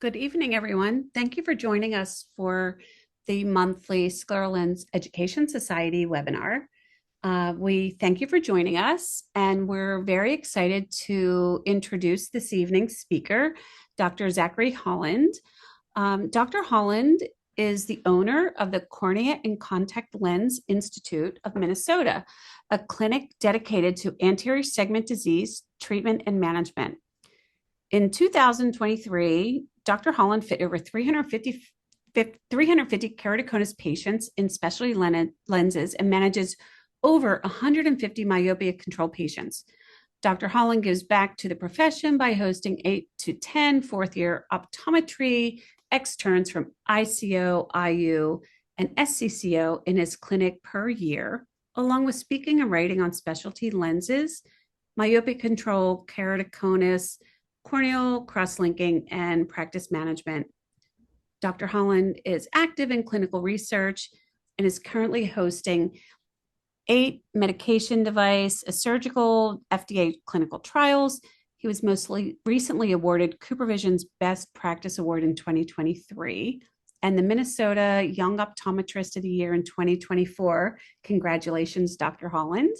Good evening, everyone. Thank you for joining us for the monthly Scleral Lens Education Society webinar. We thank you for joining us, and we're very excited to introduce this evening's speaker, Dr. Zachary Holland. Dr. Holland is the owner of the Cornea and Contact Lens Institute of Minnesota, a clinic dedicated to anterior segment disease treatment and management. In 2023, Dr. Holland fit over 350 keratoconus patients in specialty lenses and manages over 150 myopia control patients. Dr. Holland gives back to the profession by hosting 8 to 10 fourth-year optometry externs from ICO, IU, and SCCO in his clinic per year, along with speaking and writing on specialty lenses, myopia control, keratoconus, corneal cross-linking, and practice management. Dr. Holland is active in clinical research and is currently hosting 8 medication device, a surgical FDA clinical trials. He was recently awarded CooperVision's Best Practice Award in 2023 and the Minnesota Young Optometrist of the Year in 2024. Congratulations, Dr. Holland.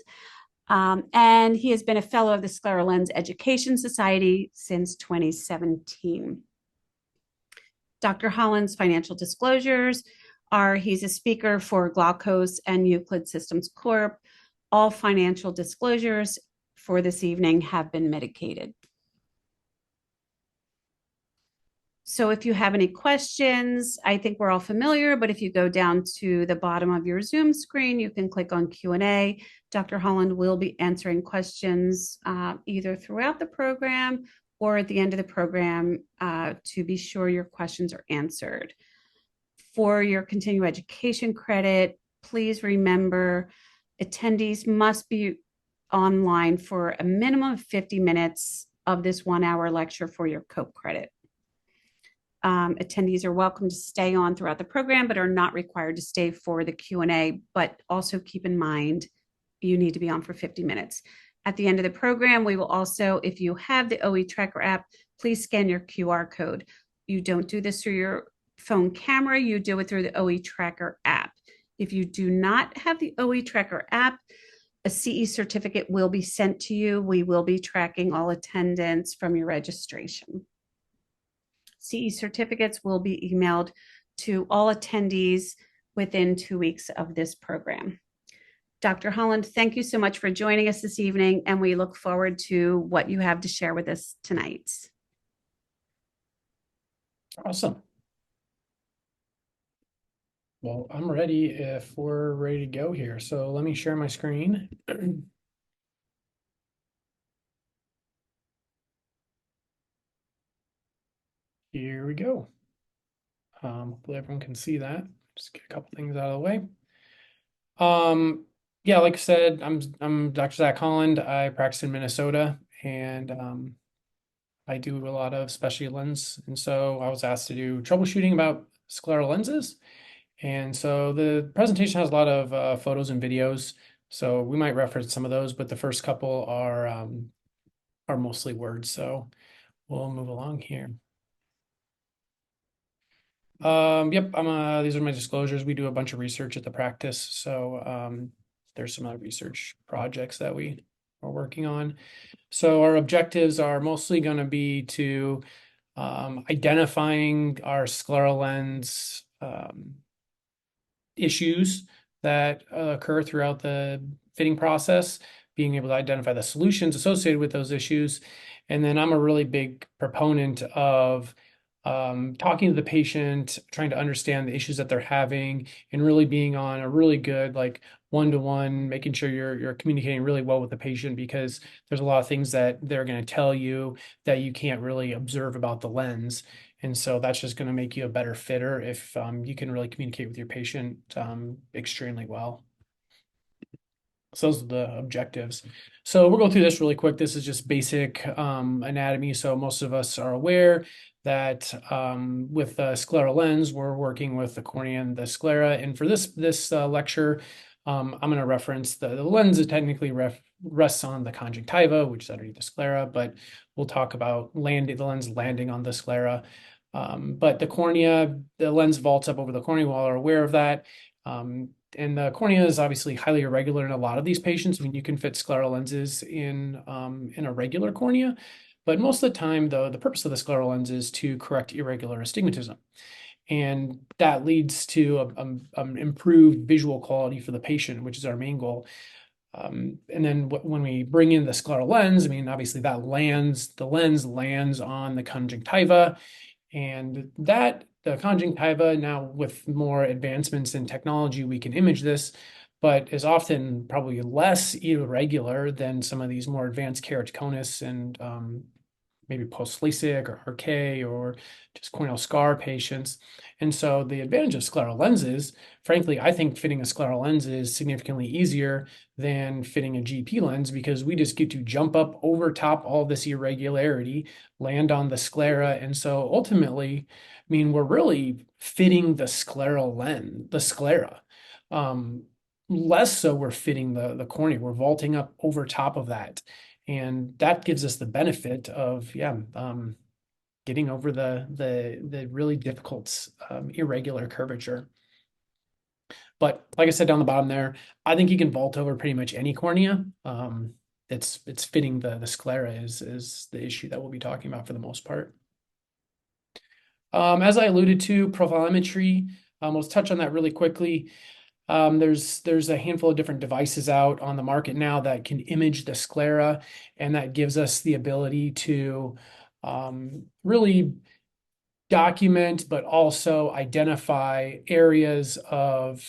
And he has been a fellow of the Scleral Lens Education Society since 2017. Dr. Holland's financial disclosures are he's a speaker for Glaukos and Euclid Systems Corp. All financial disclosures for this evening have been mitigated. So if you have any questions, I think we're all familiar, but if you go down to the bottom of your Zoom screen, you can click on Q&A. Dr. Holland will be answering questions either throughout the program or at the end of the program to be sure your questions are answered. For your continuing education credit, please remember attendees must be online for a minimum of 50 minutes of this 1-hour lecture for your COPE credit. Attendees are welcome to stay on throughout the program, but are not required to stay for the Q&A. But also keep in mind, you need to be on for 50 minutes. At the end of the program, we will also, if you have the OE Tracker app, please scan your QR code. You don't do this through your phone camera, you do it through the OE Tracker app. If you do not have the OE Tracker app, a CE certificate will be sent to you. We will be tracking all attendance from your registration. CE certificates will be emailed to all attendees within 2 weeks of this program. Dr. Holland, thank you so much for joining us this evening, and we look forward to what you have to share with us tonight. Awesome. Well, I'm ready if we're ready to go here. So let me share my screen. Here we go. Hopefully everyone can see that. Just get a couple things out of the way. Yeah, like I said, I'm Dr. Zach Holland. I practice in Minnesota, and I do a lot of specialty lens. And so I was asked to do troubleshooting about scleral lenses. And so the presentation has a lot of photos and videos. So we might reference some of those, but the first couple are mostly words. So we'll move along here. Yep, these are my disclosures. We do a bunch of research at the practice. So there's some other research projects that we are working on. So our objectives are mostly going to be to identifying our scleral lens issues that occur throughout the fitting process, being able to identify the solutions associated with those issues. And then I'm a really big proponent of talking to the patient, trying to understand the issues that they're having, and really being on a really good one-to-one, making sure you're communicating really well with the patient, because there's a lot of things that they're going to tell you that you can't really observe about the lens. And so that's just going to make you a better fitter if you can really communicate with your patient extremely well. So those are the objectives. So we'll go through this really quick. This is just basic anatomy. So most of us are aware that with the scleral lens, we're working with the cornea and the sclera. And for this lecture, I'm going to reference the lens is technically rests on the conjunctiva, which is underneath the sclera, but we'll talk about the lens landing on the sclera. But the cornea, the lens vaults up over the cornea. We all are aware of that. And the cornea is obviously highly irregular in a lot of these patients. I mean, you can fit scleral lenses in a regular cornea, but most of the time, the purpose of the scleral lens is to correct irregular astigmatism. And that leads to improved visual quality for the patient, which is our main goal. And then when we bring in the scleral lens, I mean, obviously the lens lands on the conjunctiva, and the conjunctiva, now with more advancements in technology, we can image this, but is often probably less irregular than some of these more advanced keratoconus and maybe post-LASIK or RK or just corneal scar patients. And so the advantage of scleral lenses, frankly, I think fitting a scleral lens is significantly easier than fitting a GP lens because we just get to jump up over top all this irregularity, land on the sclera. And so ultimately, I mean, we're really fitting the scleral lens, the sclera. Less so we're fitting the cornea. We're vaulting up over top of that. And that gives us the benefit of, getting over the really difficult irregular curvature. But like I said down the bottom there, I think you can vault over pretty much any cornea. It's fitting the sclera is the issue that we'll be talking about for the most part. As I alluded to, profilometry, we'll touch on that really quickly. There's a handful of different devices out on the market now that can image the sclera, and that gives us the ability to really document, but also identify areas of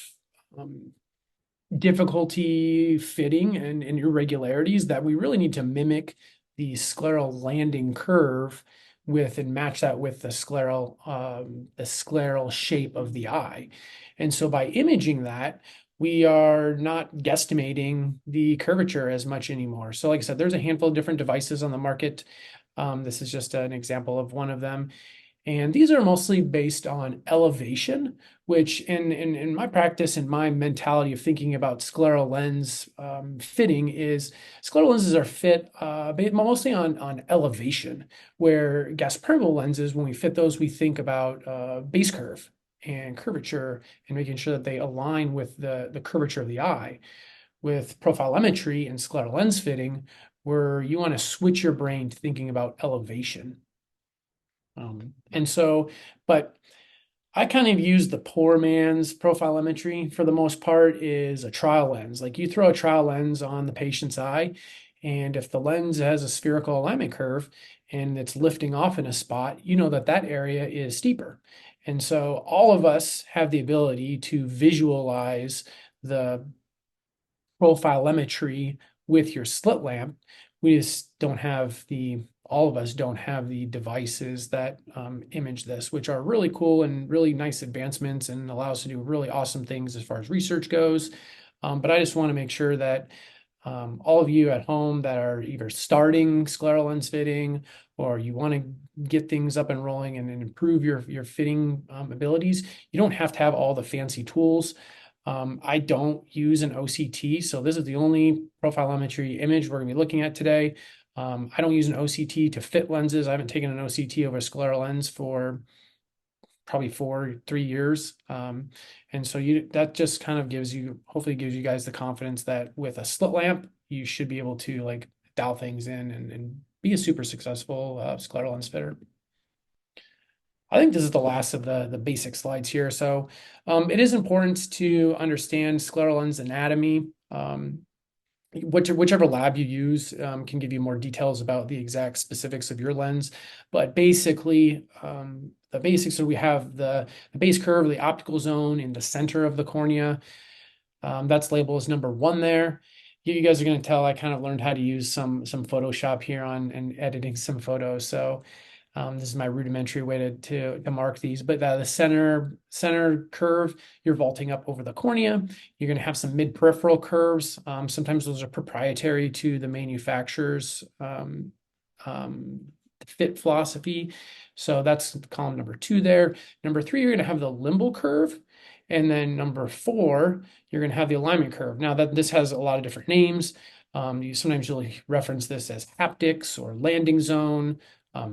difficulty fitting and irregularities that we really need to mimic the scleral landing curve with and match that with the scleral shape of the eye. And so by imaging that, we are not guesstimating the curvature as much anymore. So like I said, there's a handful of different devices on the market. This is just an example of one of them. And these are mostly based on elevation, which in my practice and my mentality of thinking about scleral lens fitting is scleral lenses are fit mostly on elevation, where gas permeable lenses, when we fit those, we think about base curve and curvature and making sure that they align with the curvature of the eye. With profilometry and scleral lens fitting, where you want to switch your brain to thinking about elevation. And so, but I kind of use the poor man's profilometry for the most part is a trial lens. Like you throw a trial lens on the patient's eye, and if the lens has a spherical alignment curve and it's lifting off in a spot, you know that that area is steeper. And so all of us have the ability to visualize the profilometry with your slit lamp. We just don't have all of us don't have the devices that image this, which are really cool and really nice advancements and allow us to do really awesome things as far as research goes. But I just want to make sure that all of you at home that are either starting scleral lens fitting or you want to get things up and rolling and improve your fitting abilities, you don't have to have all the fancy tools. I don't use an OCT, so this is the only profilometry image we're going to be looking at today. I don't use an OCT to fit lenses. I haven't taken an OCT over a scleral lens for probably 3 years. And so that just kind of hopefully gives you guys the confidence that with a slit lamp, you should be able to like dial things in and be a super successful scleral lens fitter. I think this is the last of the basic slides here. So it is important to understand scleral lens anatomy. Whichever lab you use can give you more details about the exact specifics of your lens. But basically, the basics are we have the base curve, the optical zone in the center of the cornea. That's labeled as number 1 there. You guys are going to tell I kind of learned how to use some Photoshop here and editing some photos. So this is my rudimentary way to mark these, but the center curve, you're vaulting up over the cornea. You're going to have some mid-peripheral curves. Sometimes those are proprietary to the manufacturer's fit philosophy. So that's column number 2 there. Number 3, you're going to have the limbal curve. And then number 4, you're going to have the alignment curve. Now this has a lot of different names. Sometimes you'll reference this as haptics or landing zone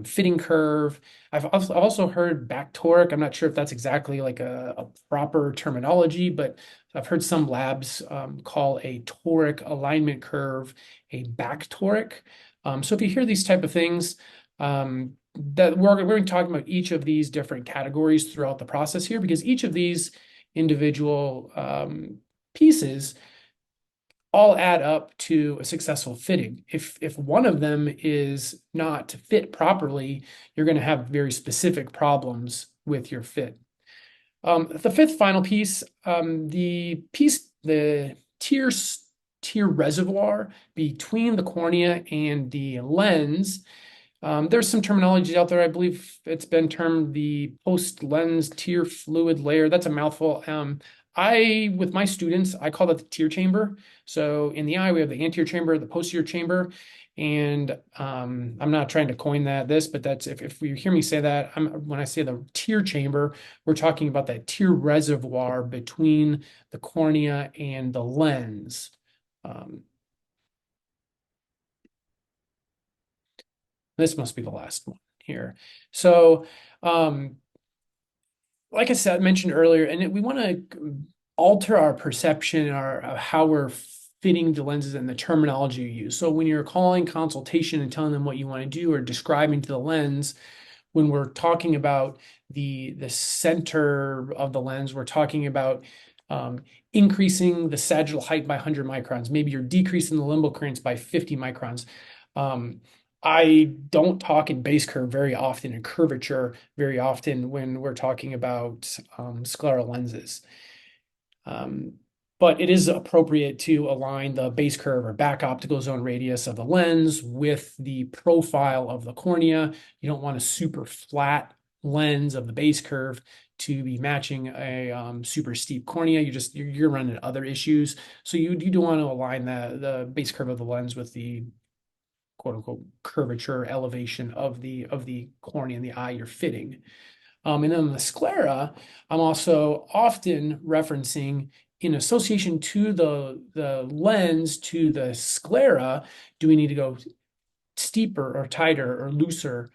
fitting curve. I've also heard back toric. I'm not sure if that's exactly like a proper terminology, but I've heard some labs call a toric alignment curve a back toric. So if you hear these type of things, that we're going to be talking about each of these different categories throughout the process here, because each of these individual pieces all add up to a successful fitting. If one of them is not fit properly, you're going to have very specific problems with your fit. The fifth final piece, the tear reservoir between the cornea and the lens. There's some terminology out there. I believe it's been termed the post-lens tear fluid layer. That's a mouthful. With my students, I call that the tear chamber. So in the eye, we have the anterior chamber, the posterior chamber, and I'm not trying to coin this, but that's if you hear me say that, when I say the tear chamber, we're talking about that tear reservoir between the cornea and the lens. This must be the last one here. So, like I said, mentioned earlier, and we want to alter our perception of how we're fitting the lenses and the terminology you use. So when you're calling consultation and telling them what you want to do or describing to the lens, when we're talking about the center of the lens, we're talking about increasing the sagittal height by 100 microns. Maybe you're decreasing the limbal clearance by 50 microns. I don't talk in base curve very often, in curvature very often when we're talking about scleral lenses. But it is appropriate to align the base curve or back optical zone radius of the lens with the profile of the cornea. You don't want a super flat lens of the base curve to be matching a super steep cornea. You're running other issues. So you do want to align the base curve of the lens with the quote unquote curvature elevation of the cornea and the eye you're fitting. And then the sclera, I'm also often referencing in association to the lens to the sclera. Do we need to go steeper or tighter or looser,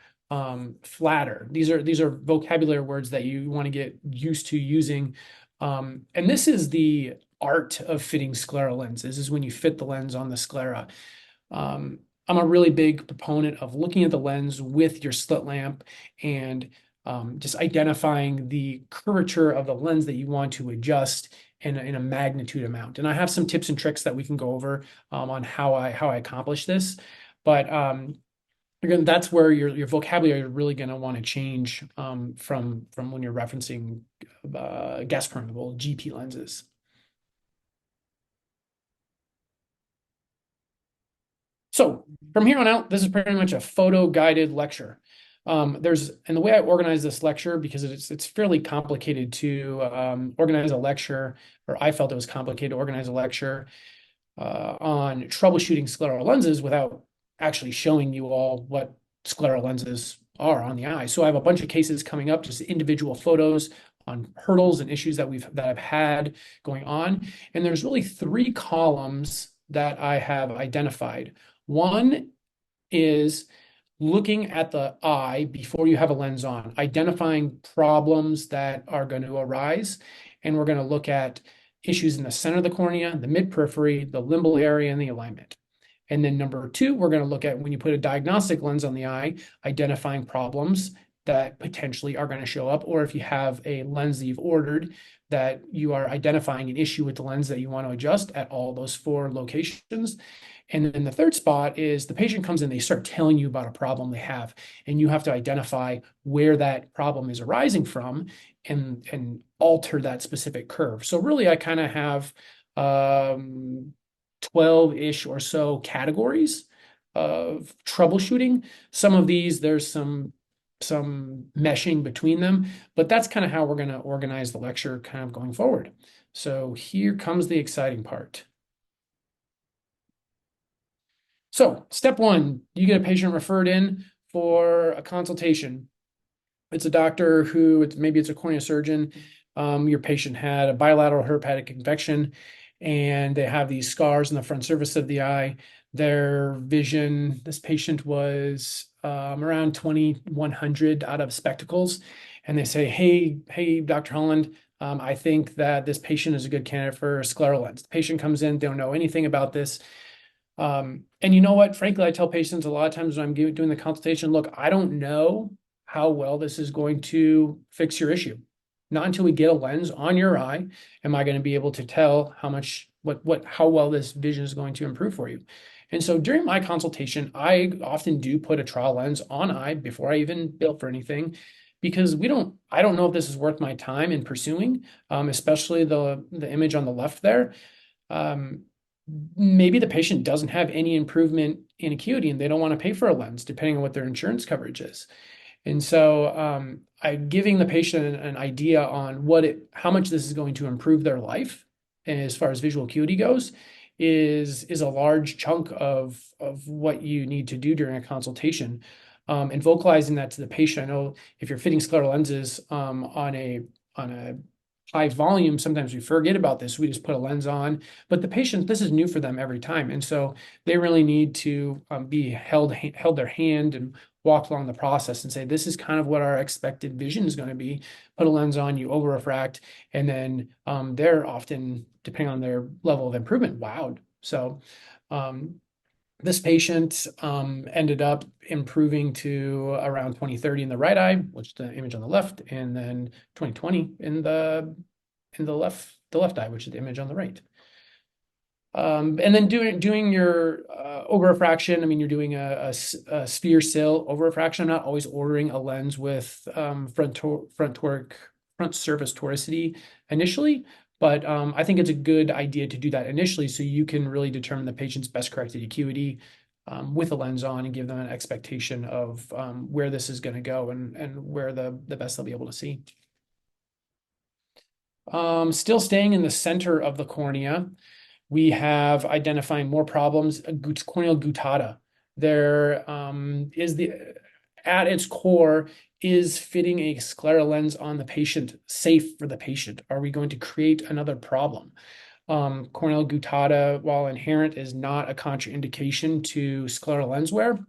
flatter? These are vocabulary words that you want to get used to using. And this is the art of fitting scleral lenses, is when you fit the lens on the sclera. I'm a really big proponent of looking at the lens with your slit lamp and just identifying the curvature of the lens that you want to adjust in a magnitude amount. And I have some tips and tricks that we can go over on how I accomplish this. But again, that's where your vocabulary is really going to want to change from when you're referencing gas permeable GP lenses. So from here on out, this is pretty much a photo guided lecture. And the way I organize this lecture, because it's fairly complicated to organize a lecture, or I felt it was complicated to organize a lecture on troubleshooting scleral lenses without actually showing you all what scleral lenses are on the eye. So I have a bunch of cases coming up, just individual photos on hurdles and issues that I've had going on. And there's really three columns that I have identified. One is looking at the eye before you have a lens on, identifying problems that are going to arise. And we're going to look at issues in the center of the cornea, the mid-periphery, the limbal area, and the alignment. And then number two, we're going to look at when you put a diagnostic lens on the eye, identifying problems that potentially are going to show up, or if you have a lens that you've ordered, that you are identifying an issue with the lens that you want to adjust at all those four locations. And then the third spot is the patient comes in, they start telling you about a problem they have, and you have to identify where that problem is arising from and alter that specific curve. So really, I kind of have 12-ish or so categories of troubleshooting. Some of these, there's some meshing between them, but that's kind of how we're going to organize the lecture kind of going forward. So here comes the exciting part. So step one, you get a patient referred in for a consultation. It's a doctor who, maybe it's a cornea surgeon. Your patient had a bilateral hepatic infection, and they have these scars in the front surface of the eye. Their vision, this patient was around 2,100 out of spectacles, and they say, hey, Dr. Holland, I think that this patient is a good candidate for scleral lens. The patient comes in, they don't know anything about this. And you know what? Frankly, I tell patients a lot of times when I'm doing the consultation, look, I don't know how well this is going to fix your issue. Not until we get a lens on your eye am I going to be able to tell how well this vision is going to improve for you. And so during my consultation, I often do put a trial lens on eye before I even bill for anything, because I don't know if this is worth my time in pursuing, especially the image on the left there. Maybe the patient doesn't have any improvement in acuity and they don't want to pay for a lens, depending on what their insurance coverage is. And so I'm giving the patient an idea on how much this is going to improve their life, and as far as visual acuity goes, is a large chunk of what you need to do during a consultation. And vocalizing that to the patient. I know if you're fitting scleral lenses on a high volume, sometimes we forget about this. We just put a lens on, but the patient, this is new for them every time. And so they really need to be held their hand and walk along the process and say, this is kind of what our expected vision is going to be. Put a lens on, you over refract, and then they're often, depending on their level of improvement, wowed. So this patient ended up improving to around 20/30 in the right eye, which is the image on the left, and then 20/20 in the left eye, which is the image on the right. And then doing your over refraction. I mean, you're doing a sphere sill over refraction. I'm not always ordering a lens with front surface toricity initially, but I think it's a good idea to do that initially so you can really determine the patient's best corrected acuity with a lens on and give them an expectation of where this is going to go and where the best they'll be able to see. Still staying in the center of the cornea, we have identifying more problems, corneal guttata. There is at its core, is fitting a scleral lens on the patient safe for the patient? Are we going to create another problem? Corneal guttata, while inherent, is not a contraindication to scleral lens wear.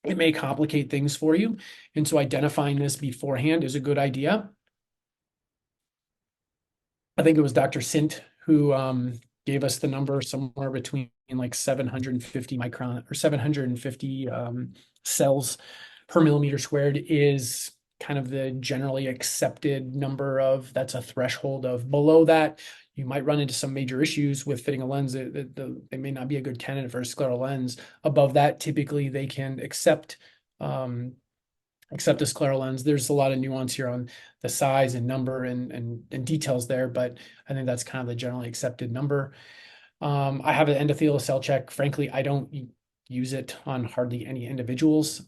It may complicate things for you. And so identifying this beforehand is a good idea. I think it was Dr. Sint who gave us the number somewhere between like 750 micron or 750 cells per millimeter squared is kind of the generally accepted number of, that's a threshold of. Below that, you might run into some major issues with fitting a lens. They may not be a good candidate for a scleral lens. Above that, typically they can accept a scleral lens. There's a lot of nuance here on the size and number and details there, but I think that's kind of the generally accepted number. I have an endothelial cell check. Frankly, I don't use it on hardly any individuals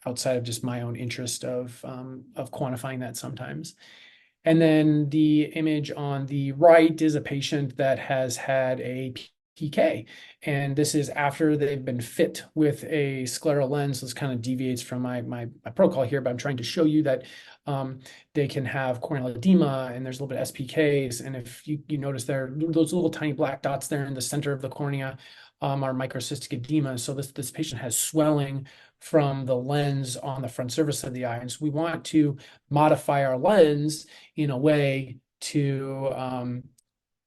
outside of just my own interest of quantifying that sometimes. And then the image on the right is a patient that has had a PK, and this is after they've been fit with a scleral lens. This kind of deviates from my protocol here, but I'm trying to show you that they can have corneal edema, and there's a little bit of SPKs. And if you notice there, those little tiny black dots there in the center of the cornea are microcystic edema. So this patient has swelling from the lens on the front surface of the eye. And so we want to modify our lens in a way to,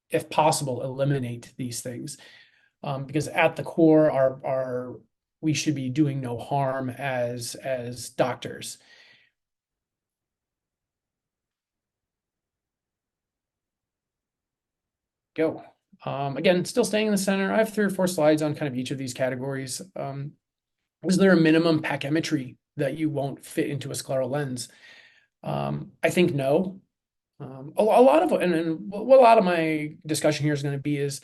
if possible, eliminate these things. Because at the core, we should be doing no harm as doctors. Go. Again, still staying in the center. I have 3 or 4 slides on kind of each of these categories. Is there a minimum pachymetry that you won't fit into a scleral lens? I think no. A lot of my discussion here is going to be is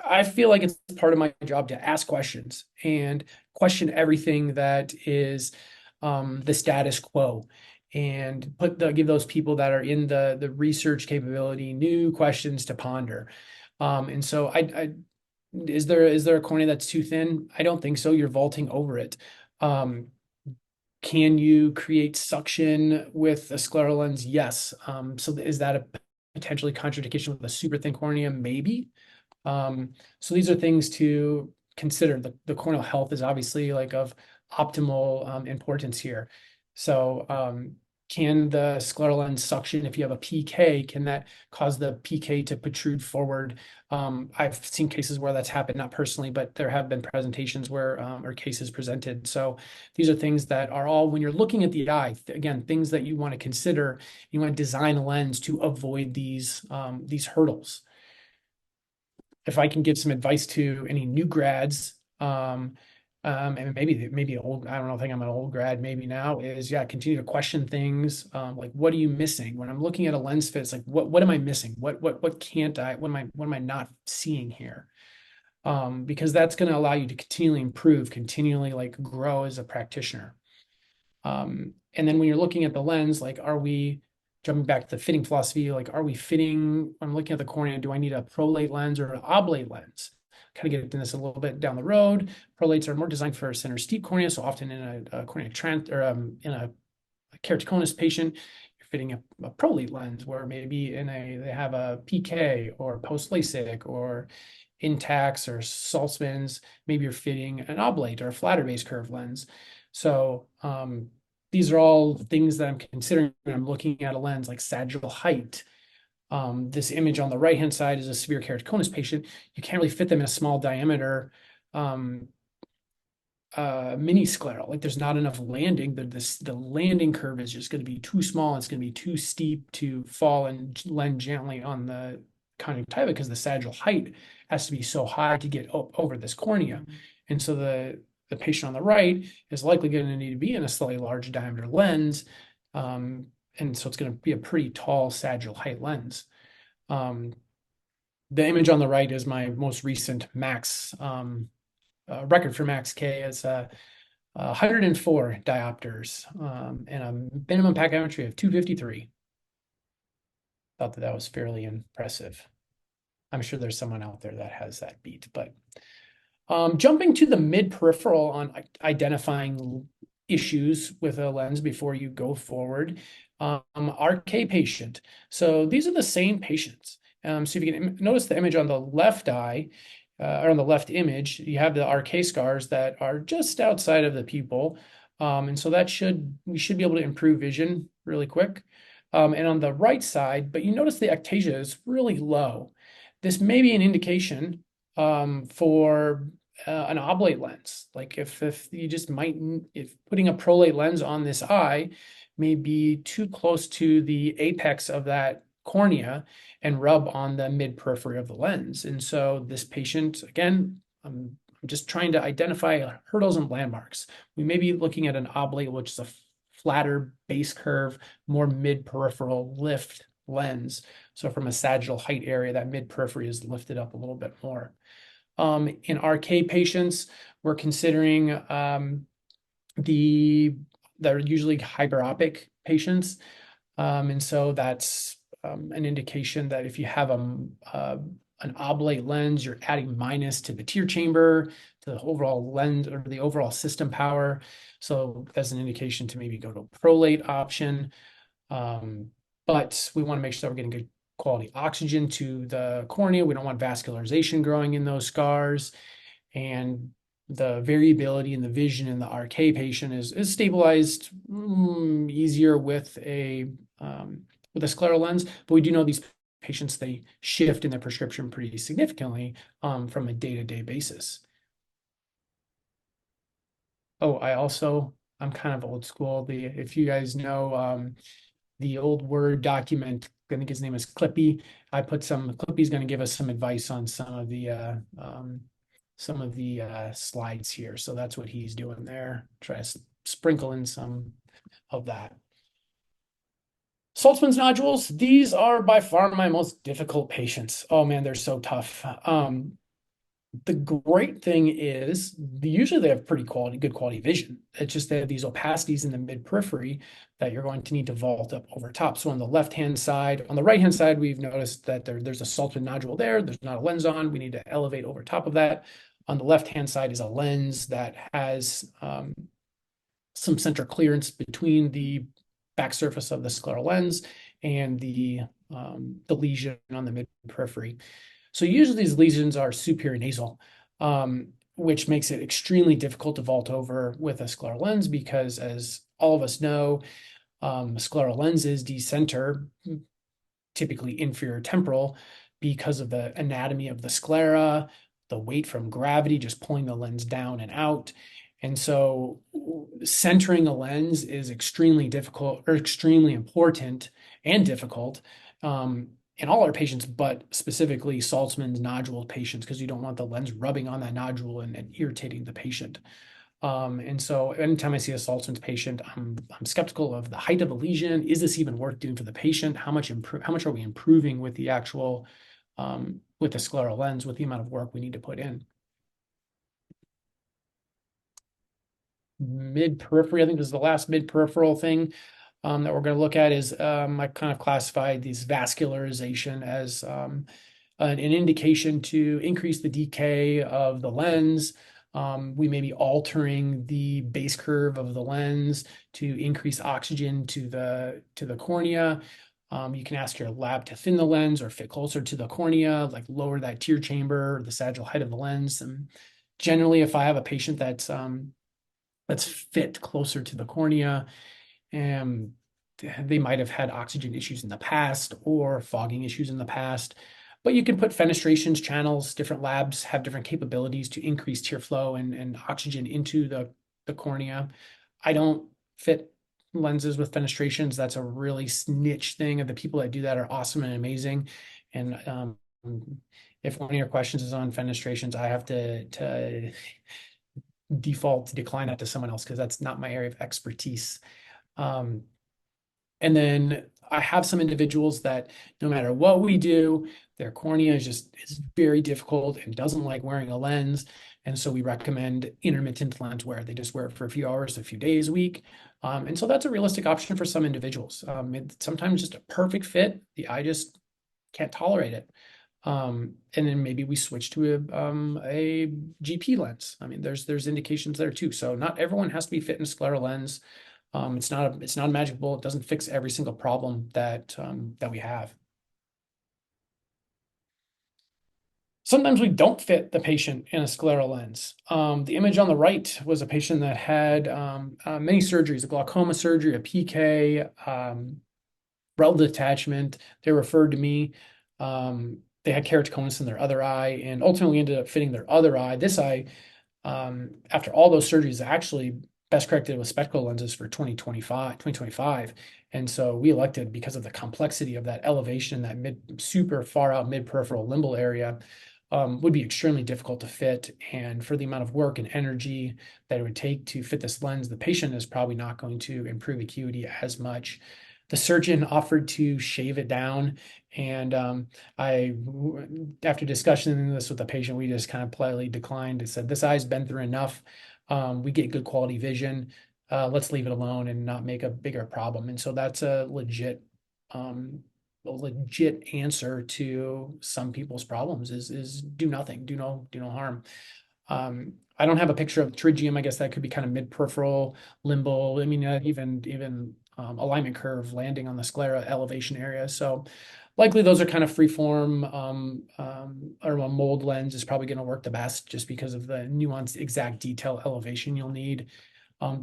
I feel like it's part of my job to ask questions and question everything that is the status quo, and give those people that are in the research capability new questions to ponder. And so is there a cornea that's too thin? I don't think so. You're vaulting over it. Can you create suction with a scleral lens? Yes. So is that a potentially contraindication with a super thin cornea? Maybe. So these are things to consider. The corneal health is obviously like of optimal importance here. So can the scleral lens suction, if you have a PK, can that cause the PK to protrude forward? I've seen cases where that's happened, not personally, but there have been presentations where or cases presented. So these are things that are all, when you're looking at the eye, again, things that you want to consider. You want to design a lens to avoid these hurdles. If I can give some advice to any new grads, and maybe old, I don't think I'm an old grad, maybe now, is yeah, continue to question things. Like, what are you missing? When I'm looking at a lens fit, it's like, what am I missing? What can't I, what am I not seeing here? Because that's going to allow you to continually improve, continually like grow as a practitioner. And then when you're looking at the lens, like, are we jumping back to the fitting philosophy? Like, are we fitting, when I'm looking at the cornea, do I need a prolate lens or an oblate lens? Kind of get into this a little bit down the road. Prolates are more designed for a center steep cornea, so often in a cornea or in a keratoconus patient, you're fitting a prolate lens, where maybe they have a PK or post LASIK or Intacs or Saltzmans, maybe you're fitting an oblate or a flatter base curve lens. So these are all things that I'm considering when I'm looking at a lens, like sagittal height. This image on the right-hand side is a severe keratoconus patient. You can't really fit them in a small diameter mini scleral. Like, there's not enough landing. The landing curve is just going to be too small. It's going to be too steep to fall and land gently on the conjunctiva, because the sagittal height has to be so high to get over this cornea. And so the patient on the right is likely going to need to be in a slightly large diameter lens. And so it's going to be a pretty tall sagittal height lens. The image on the right is my most recent max record for max K is 104 diopters and a minimum pachymetry of 253. Thought that was fairly impressive. I'm sure there's someone out there that has that beat, but jumping to the mid-peripheral on identifying issues with a lens before you go forward. RK patient. So these are the same patients. So if you can notice the image on the left eye, or on the left image, you have the RK scars that are just outside of the pupil. And so we should be able to improve vision really quick. And on the right side, but you notice the ectasia is really low. This may be an indication for an oblate lens. Like, if you just if putting a prolate lens on this eye may be too close to the apex of that cornea and rub on the mid-periphery of the lens. And so this patient, again, I'm just trying to identify hurdles and landmarks. We may be looking at an oblate, which is a flatter base curve, more mid-peripheral lift lens. So from a sagittal height area, that mid-periphery is lifted up a little bit more. In RK patients, we're considering they're usually hyperopic patients. And so that's an indication that if you have an oblate lens, you're adding minus to the tear chamber, to the overall lens or the overall system power. So that's an indication to maybe go to a prolate option. But we want to make sure that we're getting good quality oxygen to the cornea. We don't want vascularization growing in those scars. And the variability in the vision in the RK patient is stabilized easier with a scleral lens. But we do know these patients, they shift in their prescription pretty significantly from a day-to-day basis. Oh, I'm kind of old school. If you guys know the old Word document, I think his name is Clippy. Clippy's going to give us some advice on some of the slides here. So that's what he's doing there. Try to sprinkle in some of that. Saltzman's nodules, these are by far my most difficult patients. Oh man, they're so tough. The great thing is usually they have pretty good quality vision. It's just they have these opacities in the mid-periphery that you're going to need to vault up over top. So on the left-hand side, on the right-hand side, we've noticed that there's a Saltzman nodule there. There's not a lens on. We need to elevate over top of that. On the left-hand side is a lens that has some central clearance between the back surface of the scleral lens and the lesion on the mid-periphery. So usually these lesions are superior nasal. which makes it extremely difficult to vault over with a scleral lens because, as all of us know, scleral lenses decenter, typically inferior temporal, because of the anatomy of the sclera, the weight from gravity just pulling the lens down and out. And so centering a lens is extremely difficult or extremely important and difficult in all our patients, but specifically Saltzman's nodule patients, because you don't want the lens rubbing on that nodule and irritating the patient. And so anytime I see a Saltzman's patient, I'm skeptical of the height of the lesion. Is this even worth doing for the patient? How much are we improving with the actual with the scleral lens, with the amount of work we need to put in? Mid-periphery, I think this is the last mid-peripheral thing that we're going to look at is I kind of classified these vascularization as an indication to increase the decay of the lens. We may be altering the base curve of the lens to increase oxygen to the cornea. You can ask your lab to thin the lens or fit closer to the cornea, like lower that tear chamber, the sagittal height of the lens. And generally, if I have a patient that's fit closer to the cornea, and they might have had oxygen issues in the past or fogging issues in the past. But you can put fenestrations channels. Different labs have different capabilities to increase tear flow and oxygen into the cornea. I don't fit lenses with fenestrations. That's a really niche thing, and the people that do that are awesome and amazing. And if one of your questions is on fenestrations, I have to default to decline that to someone else because that's not my area of expertise. And then I have some individuals that no matter what we do, their cornea is very difficult and doesn't like wearing a lens. And so we recommend intermittent lens wear. They just wear it for a few hours, a few days a week. And so that's a realistic option for some individuals. It's sometimes just a perfect fit. The eye just can't tolerate it. And then maybe we switch to a GP lens. I mean, there's indications there too. So not everyone has to be fit in a scleral lens. It's not a magic bullet. It doesn't fix every single problem that we have. Sometimes we don't fit the patient in a scleral lens. The image on the right was a patient that had many surgeries, a glaucoma surgery, a PK, retinal detachment. They referred to me. They had keratoconus in their other eye, and ultimately ended up fitting their other eye. This eye, after all those surgeries, actually best corrected with spectacle lenses for 2025. And so we elected, because of the complexity of that elevation, that super far out mid-peripheral limbal area, would be extremely difficult to fit. And for the amount of work and energy that it would take to fit this lens, the patient is probably not going to improve acuity as much. The surgeon offered to shave it down. And after discussing this with the patient, we just kind of politely declined. It said, this eye's been through enough. We get good quality vision. Let's leave it alone and not make a bigger problem. And so that's a legit answer to some people's problems is do nothing, do no harm. I don't have a picture of pterygium. I guess that could be kind of mid-peripheral, limbal. I mean, even alignment curve landing on the sclera elevation area. So likely those are kind of free-form, or a mold lens is probably going to work the best just because of the nuanced exact detail elevation you'll need.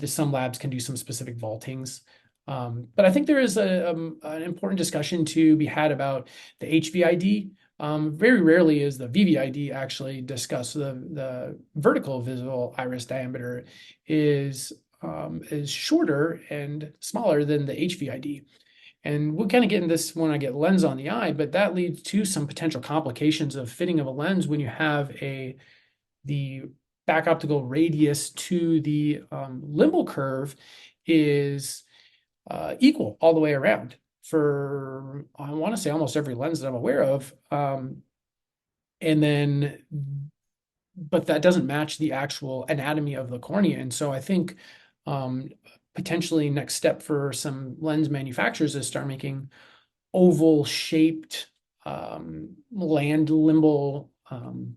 Some labs can do some specific vaultings. But I think there is an important discussion to be had about the HVID. Very rarely is the VVID actually discussed. The vertical visible iris diameter is shorter and smaller than the HVID. And we'll kind of get into this when I get lens on the eye, but that leads to some potential complications of fitting of a lens when you have the back optical radius to the limbal curve is equal all the way around for, I want to say, almost every lens that I'm aware of. But that doesn't match the actual anatomy of the cornea. And so I think potentially next step for some lens manufacturers is start making oval shaped land limbal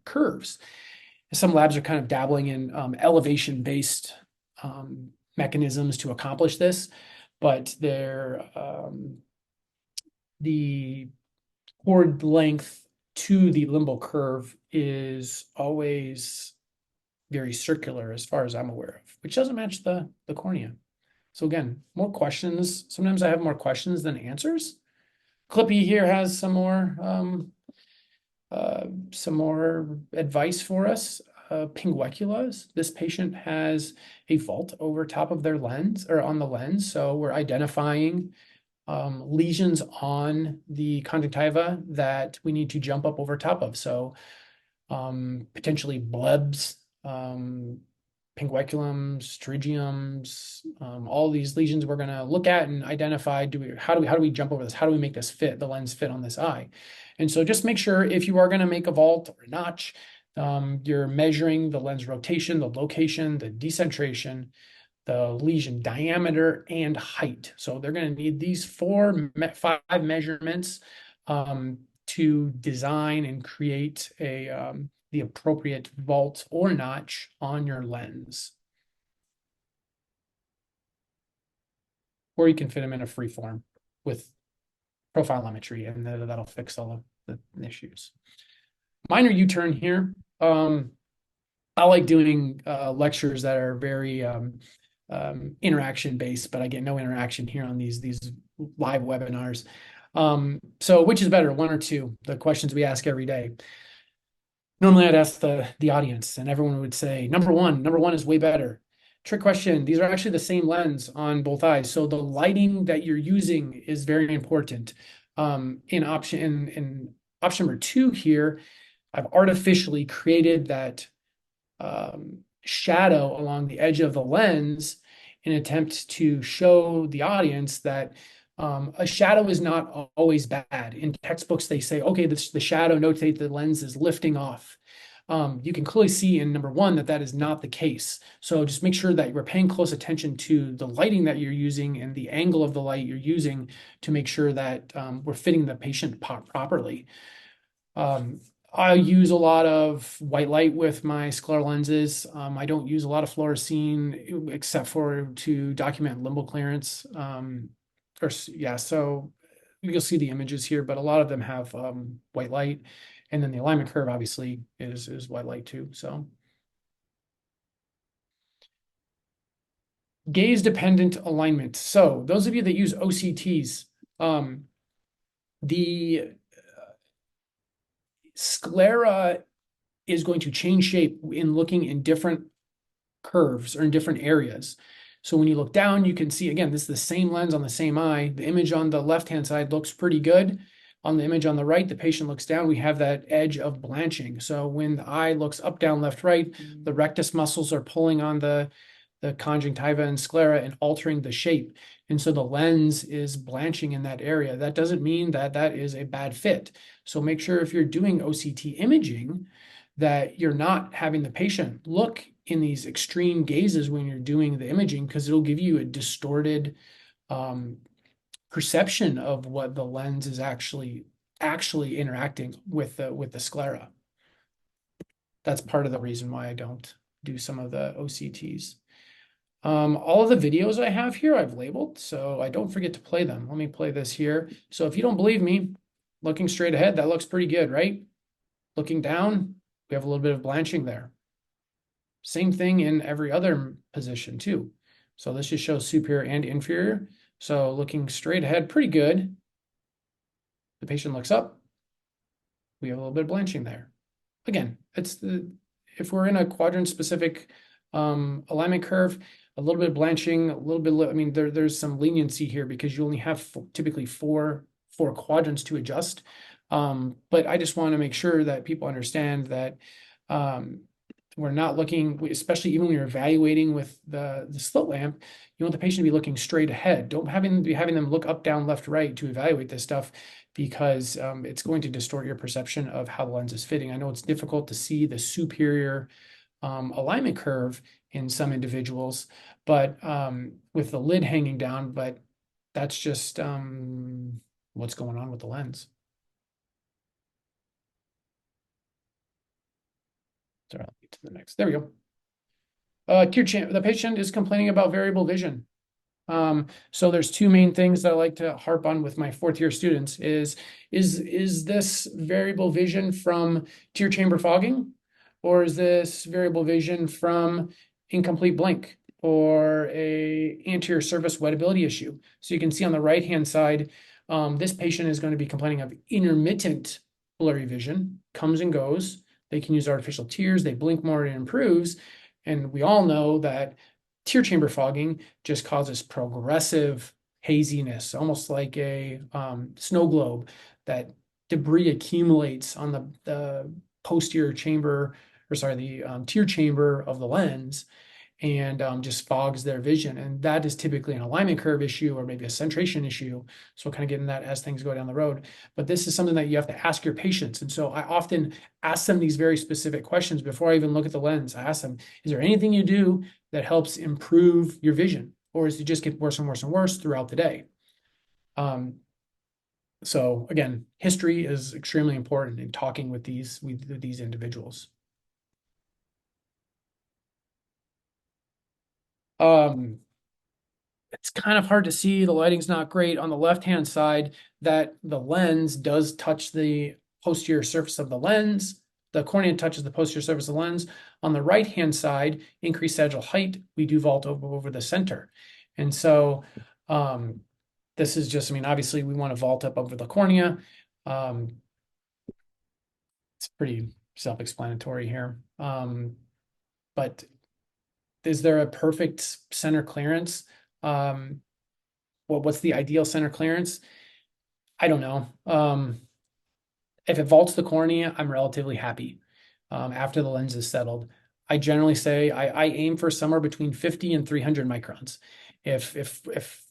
curves. Some labs are kind of dabbling in elevation based mechanisms to accomplish this, but the chord length to the limbal curve is always very circular as far as I'm aware of, which doesn't match the cornea. So again, more questions. Sometimes I have more questions than answers. Clippy here has some more advice for us. Pingueculas. This patient has a vault over top of their lens or on the lens. So we're identifying lesions on the conjunctiva that we need to jump up over top of. So potentially blebs, pingueculums, pterygiums, all these lesions we're going to look at and identify. How do we jump over this? How do we make this fit, the lens fit on this eye? And so just make sure if you are going to make a vault or a notch, you're measuring the lens rotation, the location, the decentration, the lesion diameter, and height. So they're going to need these five measurements to design and create the appropriate vault or notch on your lens. Or you can fit them in a free form with profilometry, and that'll fix all of the issues. Minor U-turn here. I like doing lectures that are very interaction based, but I get no interaction here on these live webinars. So which is better, one or two? The questions we ask every day. Normally I'd ask the audience, and everyone would say number one is way better. Trick question, these are actually the same lens on both eyes. So the lighting that you're using is very important. In option number two here, I've artificially created that shadow along the edge of the lens in an attempt to show the audience that a shadow is not always bad. In textbooks, they say, okay, the shadow notates the lens is lifting off. You can clearly see in number one that is not the case. So just make sure that you're paying close attention to the lighting that you're using and the angle of the light you're using to make sure that we're fitting the patient properly. I use a lot of white light with my scleral lenses. I don't use a lot of fluorescein except for to document limbal clearance. So you'll see the images here, but a lot of them have white light. And then the alignment curve obviously is white light too. So gaze dependent alignment. So those of you that use OCTs, the sclera is going to change shape in looking in different curves or in different areas. So when you look down, you can see, again, this is the same lens on the same eye. The image on the left-hand side looks pretty good. On the image on the right, the patient looks down, we have that edge of blanching. So when the eye looks up, down, left, right, the rectus muscles are pulling on the conjunctiva and sclera and altering the shape. And so the lens is blanching in that area. That doesn't mean that is a bad fit. So make sure if you're doing OCT imaging that you're not having the patient look in these extreme gazes when you're doing the imaging, because it'll give you a distorted perception of what the lens is actually interacting with the sclera. That's part of the reason why I don't do some of the OCTs. All of the videos I have here I've labeled, so I don't forget to play them. Let me play this here. So if you don't believe me, looking straight ahead, that looks pretty good, right? Looking down, we have a little bit of blanching there. Same thing in every other position too. So this just shows superior and inferior. So looking straight ahead, pretty good. The patient looks up. We have a little bit of blanching there. Again, if we're in a quadrant specific alignment curve, a little bit of blanching, a little bit, I mean, there's some leniency here because you only have typically four quadrants to adjust. But I just want to make sure that people understand that we're not looking, especially even when you're evaluating with the slit lamp, you want the patient to be looking straight ahead. Don't be having them look up, down, left, right to evaluate this stuff, because it's going to distort your perception of how the lens is fitting. I know it's difficult to see the superior alignment curve in some individuals, but with the lid hanging down, but that's just what's going on with the lens. Sorry, I'll get to the next. There we go. The patient is complaining about variable vision. So there's two main things that I like to harp on with my fourth year students is this variable vision from tear chamber fogging, Or is this variable vision from incomplete blink or a anterior surface wettability issue? So you can see on the right-hand side, this patient is going to be complaining of intermittent blurry vision, comes and goes. They can use artificial tears, they blink more, it improves. And we all know that tear chamber fogging just causes progressive haziness, almost like a snow globe, that debris accumulates on the posterior chamber, or sorry, the tear chamber of the lens, and just fogs their vision. And that is typically an alignment curve issue or maybe a centration issue. So we'll kind of get into that as things go down the road. But this is something that you have to ask your patients. And so I often ask them these very specific questions before I even look at the lens. I ask them, is there anything you do that helps improve your vision? Or does it just get worse and worse and worse throughout the day? So again, history is extremely important in talking with these individuals. It's kind of hard to see. The lighting's not great on the left-hand side, that the lens does touch the posterior surface of the lens. The cornea touches the posterior surface of the lens. On the right-hand side, increased sagittal height, we do vault over the center. And so this is just, I mean, obviously we want to vault up over the cornea. It's pretty self-explanatory here. But is there a perfect center clearance? What's the ideal center clearance? I don't know. If it vaults the cornea, I'm relatively happy after the lens is settled. I generally say I aim for somewhere between 50 and 300 microns. If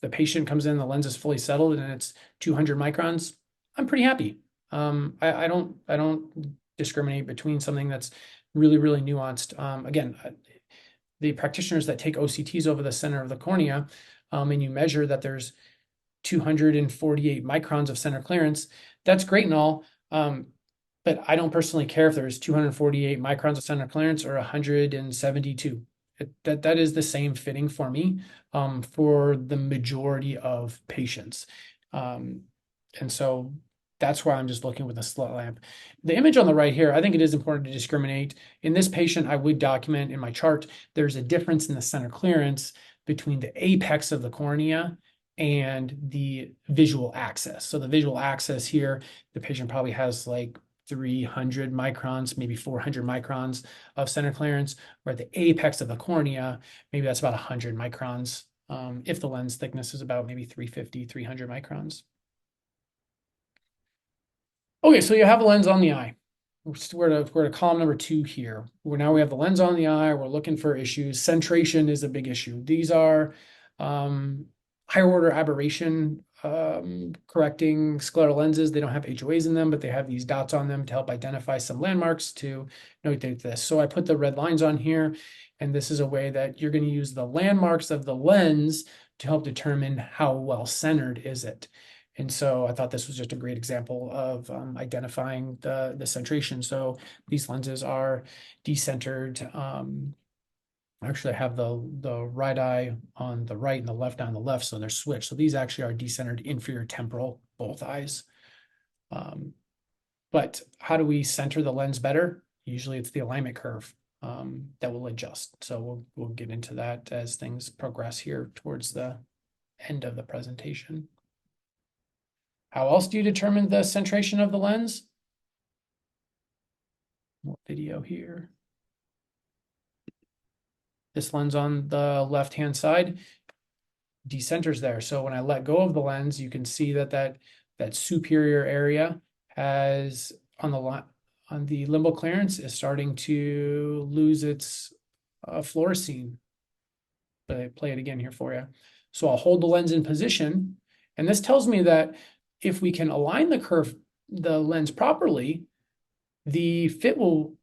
the patient comes in, the lens is fully settled and it's 200 microns, I'm pretty happy. I don't discriminate between something that's really, really nuanced. Again, the practitioners that take OCTs over the center of the cornea, and you measure that there's 248 microns of center clearance, that's great and all. But I don't personally care if there's 248 microns of center clearance or 172. That is the same fitting for me for the majority of patients. And so that's why I'm just looking with a slit lamp. The image on the right here, I think it is important to discriminate. In this patient, I would document in my chart, there's a difference in the center clearance between the apex of the cornea and the visual axis. So the visual axis here, the patient probably has like 300 microns, maybe 400 microns of center clearance, where at the apex of the cornea, maybe that's about 100 microns, if the lens thickness is about maybe 350, 300 microns. Okay, so you have a lens on the eye. We're to column number 2 here. Now we have the lens on the eye. We're looking for issues. Centration is a big issue. These are higher order aberration correcting scleral lenses. They don't have HOAs in them, but they have these dots on them to help identify some landmarks to notate this. So I put the red lines on here, and this is a way that you're going to use the landmarks of the lens to help determine how well centered is it. And so I thought this was just a great example of identifying the centration. So these lenses are decentered. Actually, I have the right eye on the right and the left eye on the left, so they're switched. So these actually are decentered inferior temporal, both eyes. But how do we center the lens better? Usually it's the alignment curve that will adjust. So we'll get into that as things progress here towards the end of the presentation. How else do you determine the centration of the lens? More video here. This lens on the left-hand side decenters there. So when I let go of the lens, you can see that superior area has on the limbal clearance is starting to lose its fluorescein. But I play it again here for you. So I'll hold the lens in position, and this tells me that if we can align the lens properly, the fit will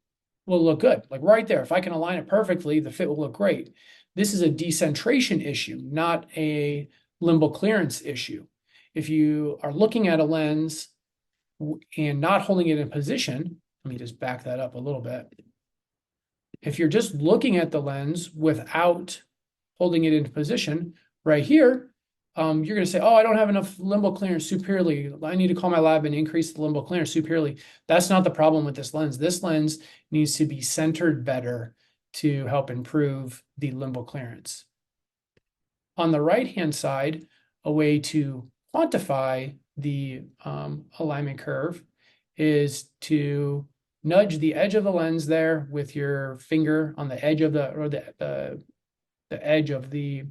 look good. Like right there, if I can align it perfectly, the fit will look great. This is a decentration issue, not a limbal clearance issue. If you are looking at a lens and not holding it in position, let me just back that up a little bit. If you're just looking at the lens without holding it into position, right here, you're going to say, oh, I don't have enough limbal clearance superiorly. I need to call my lab and increase the limbal clearance superiorly. That's not the problem with this lens. This lens needs to be centered better to help improve the limbal clearance. On the right-hand side, a way to quantify the alignment curve is to nudge the edge of the lens there with your finger on the edge of the edge of the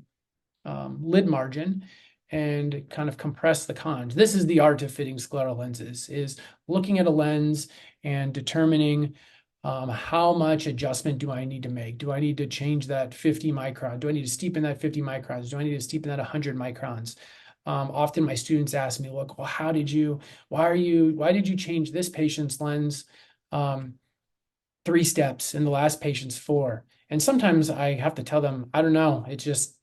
lid margin and kind of compress the cons. This is the art of fitting scleral lenses, is looking at a lens and determining how much adjustment do I need to make? Do I need to change that 50 micron? Do I need to steepen that 50 microns? Do I need to steepen that 100 microns? Often my students ask me, look, well, why did you change this patient's lens 3 steps and the last patient's 4? And sometimes I have to tell them, I don't know, it just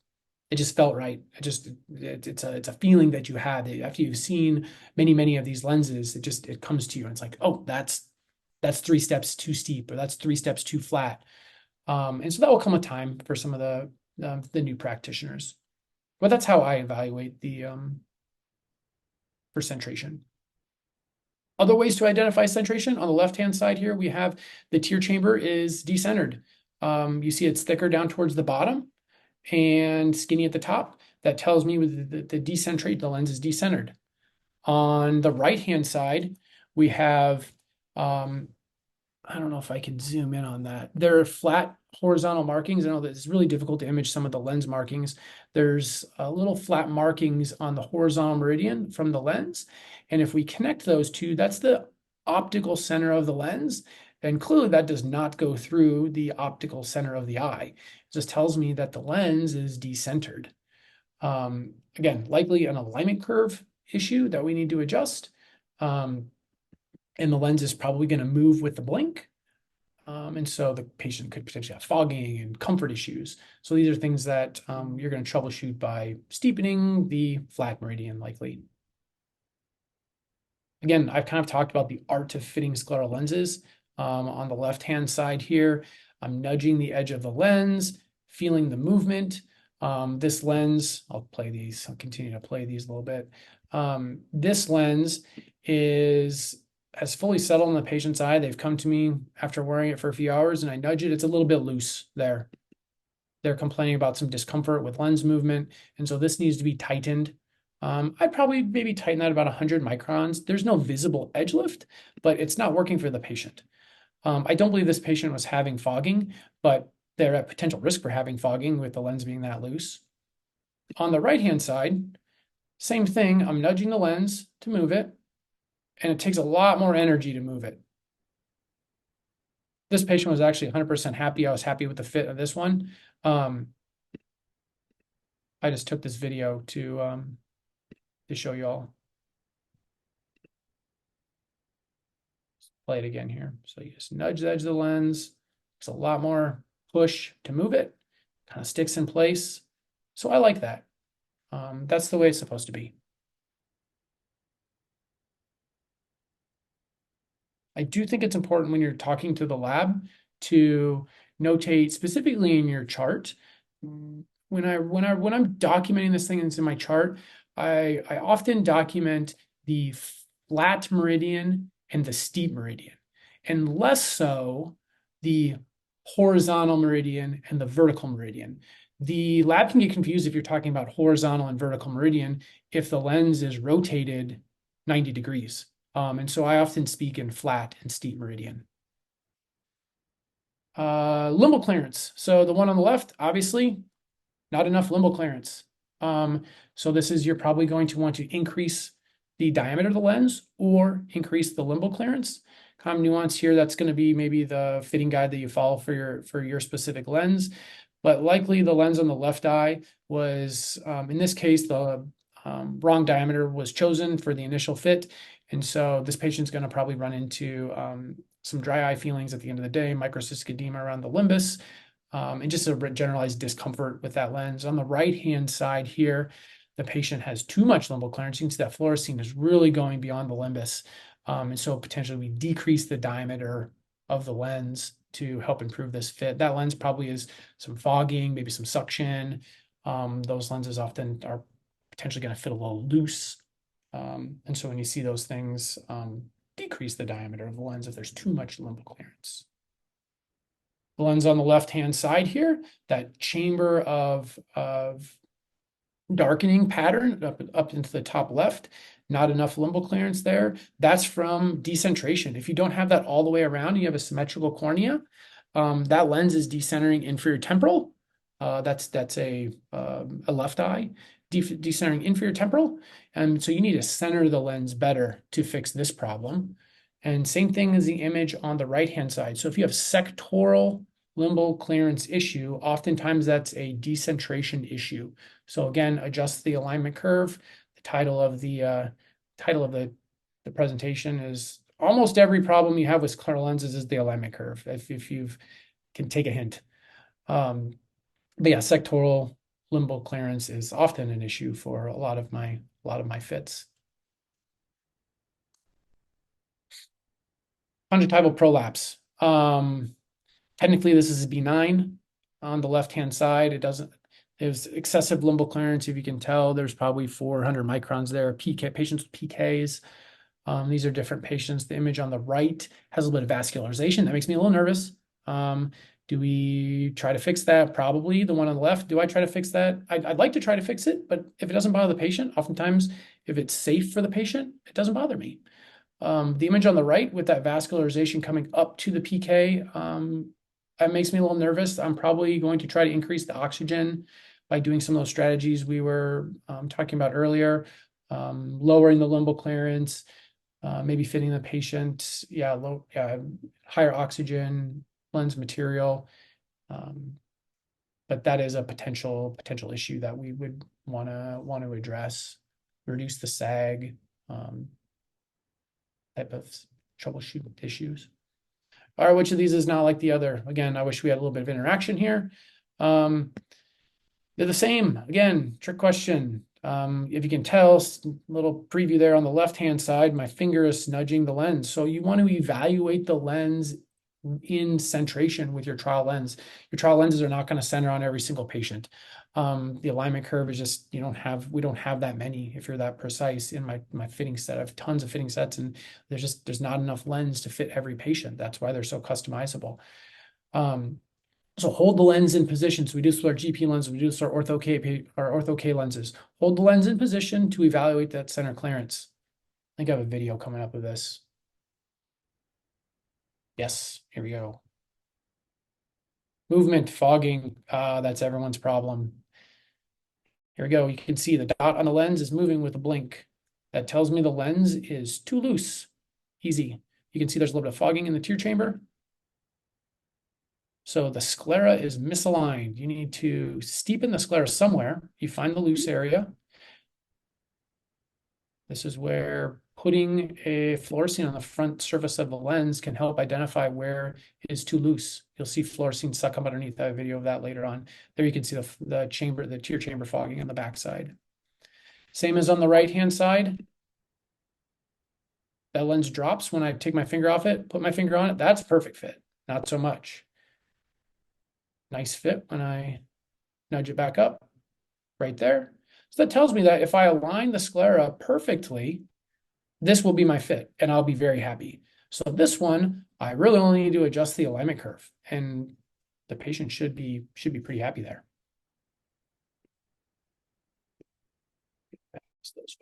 felt right. It's a feeling that you have after you've seen many of these lenses. It comes to you and it's like, oh, that's 3 steps too steep, or that's 3 steps too flat. And so that will come a time for some of the new practitioners. But that's how I evaluate the for centration. Other ways to identify centration, on the left-hand side here, we have the tear chamber is decentered. You see it's thicker down towards the bottom and skinny at the top. That tells me with the decentrate, the lens is decentered. On the right-hand side, we have, I don't know if I can zoom in on that. There are flat horizontal markings. I know that it's really difficult to image some of the lens markings. There's little flat markings on the horizontal meridian from the lens. And if we connect those two, that's the optical center of the lens. And clearly that does not go through the optical center of the eye. It just tells me that the lens is decentered. Again, likely an alignment curve issue that we need to adjust. And the lens is probably going to move with the blink. And so the patient could potentially have fogging and comfort issues. So these are things that you're going to troubleshoot by steepening the flat meridian likely. Again, I've kind of talked about the art of fitting scleral lenses. On the left-hand side here, I'm nudging the edge of the lens, feeling the movement. This lens, I'll continue to play these a little bit. This lens has fully settled in the patient's eye. They've come to me after wearing it for a few hours and I nudge it. It's a little bit loose there. They're complaining about some discomfort with lens movement. And so this needs to be tightened. I'd probably maybe tighten that about 100 microns. There's no visible edge lift, but it's not working for the patient. I don't believe this patient was having fogging, but they're at potential risk for having fogging with the lens being that loose. On the right-hand side, same thing. I'm nudging the lens to move it, and it takes a lot more energy to move it. This patient was actually 100% happy. I was happy with the fit of this one. I just took this video to show you all. Play it again here. So you just nudge the edge of the lens. It's a lot more push to move it. Kind of sticks in place. So I like that. That's the way it's supposed to be. I do think it's important when you're talking to the lab to notate specifically in your chart. When I'm documenting this thing and it's in my chart, I often document the flat meridian and the steep meridian, and less so the horizontal meridian and the vertical meridian. The lab can get confused if you're talking about horizontal and vertical meridian if the lens is rotated 90 degrees. And so I often speak in flat and steep meridian. Limbal clearance. So the one on the left, obviously, not enough limbal clearance. So this is, you're probably going to want to increase the diameter of the lens or increase the limbal clearance. Common nuance here, that's going to be maybe the fitting guide that you follow for your specific lens. But likely the lens on the left eye was, in this case, the wrong diameter was chosen for the initial fit. And so this patient's going to probably run into some dry eye feelings at the end of the day, microcystic edema around the limbus, and just a generalized discomfort with that lens. On the right-hand side here, the patient has too much limbal clearance. You can see that fluorescein is really going beyond the limbus. And so potentially we decrease the diameter of the lens to help improve this fit. That lens probably is some fogging, maybe some suction. Those lenses often are potentially going to fit a little loose. And so when you see those things, decrease the diameter of the lens if there's too much limbal clearance. The lens on the left-hand side here, that chamber of darkening pattern up into the top left, not enough limbal clearance there. That's from decentration. If you don't have that all the way around, you have a symmetrical cornea. That lens is decentering inferior temporal. That's a left eye, decentering inferior temporal. And so you need to center the lens better to fix this problem. And same thing as the image on the right-hand side. So if you have sectoral limbal clearance issue, oftentimes that's a decentration issue. So again, adjust the alignment curve. The title of the presentation is almost every problem you have with scleral lenses is the alignment curve, if you can take a hint. But yeah, sectoral limbal clearance is often an issue for a lot of my fits. Conjunctival prolapse. Technically, this is benign on the left-hand side. There's excessive limbal clearance. If you can tell, there's probably 400 microns there. Patients with PKs. These are different patients. The image on the right has a little bit of vascularization. That makes me a little nervous. Do we try to fix that? Probably. The one on the left, do I try to fix that? I'd like to try to fix it, but if it doesn't bother the patient, oftentimes, if it's safe for the patient, it doesn't bother me. The image on the right with that vascularization coming up to the PK, that makes me a little nervous. I'm probably going to try to increase the oxygen by doing some of those strategies we were talking about earlier, lowering the limbal clearance, maybe fitting the patient, higher oxygen lens material. But that is a potential issue that we would want to address, reduce the sag, type of troubleshoot issues. All right, which of these is not like the other? Again, I wish we had a little bit of interaction here. They're the same. Again, trick question. If you can tell, little preview there on the left-hand side, my finger is nudging the lens. So you want to evaluate the lens in centration with your trial lens. Your trial lenses are not going to center on every single patient. The alignment curve is just, we don't have that many if you're that precise. In my fitting set, I have tons of fitting sets, and there's not enough lens to fit every patient. That's why they're so customizable. So hold the lens in position. So we do this with our GP lens, we do this with our Ortho K lenses. Hold the lens in position to evaluate that center clearance. I think I have a video coming up of this. Yes, here we go. Movement, fogging, that's everyone's problem. Here we go. You can see the dot on the lens is moving with a blink. That tells me the lens is too loose. Easy. You can see there's a little bit of fogging in the tear chamber. So the sclera is misaligned. You need to steepen the sclera somewhere. You find the loose area. This is where putting a fluorescein on the front surface of the lens can help identify where it is too loose. You'll see fluorescein suck up underneath. I have a video of that later on. There you can see the tear chamber fogging on the back side. Same as on the right-hand side. That lens drops when I take my finger off it, put my finger on it. That's a perfect fit. Not so much. Nice fit when I nudge it back up right there. So that tells me that if I align the sclera perfectly, this will be my fit and I'll be very happy. So this one, I really only need to adjust the alignment curve and the patient should be pretty happy there. Those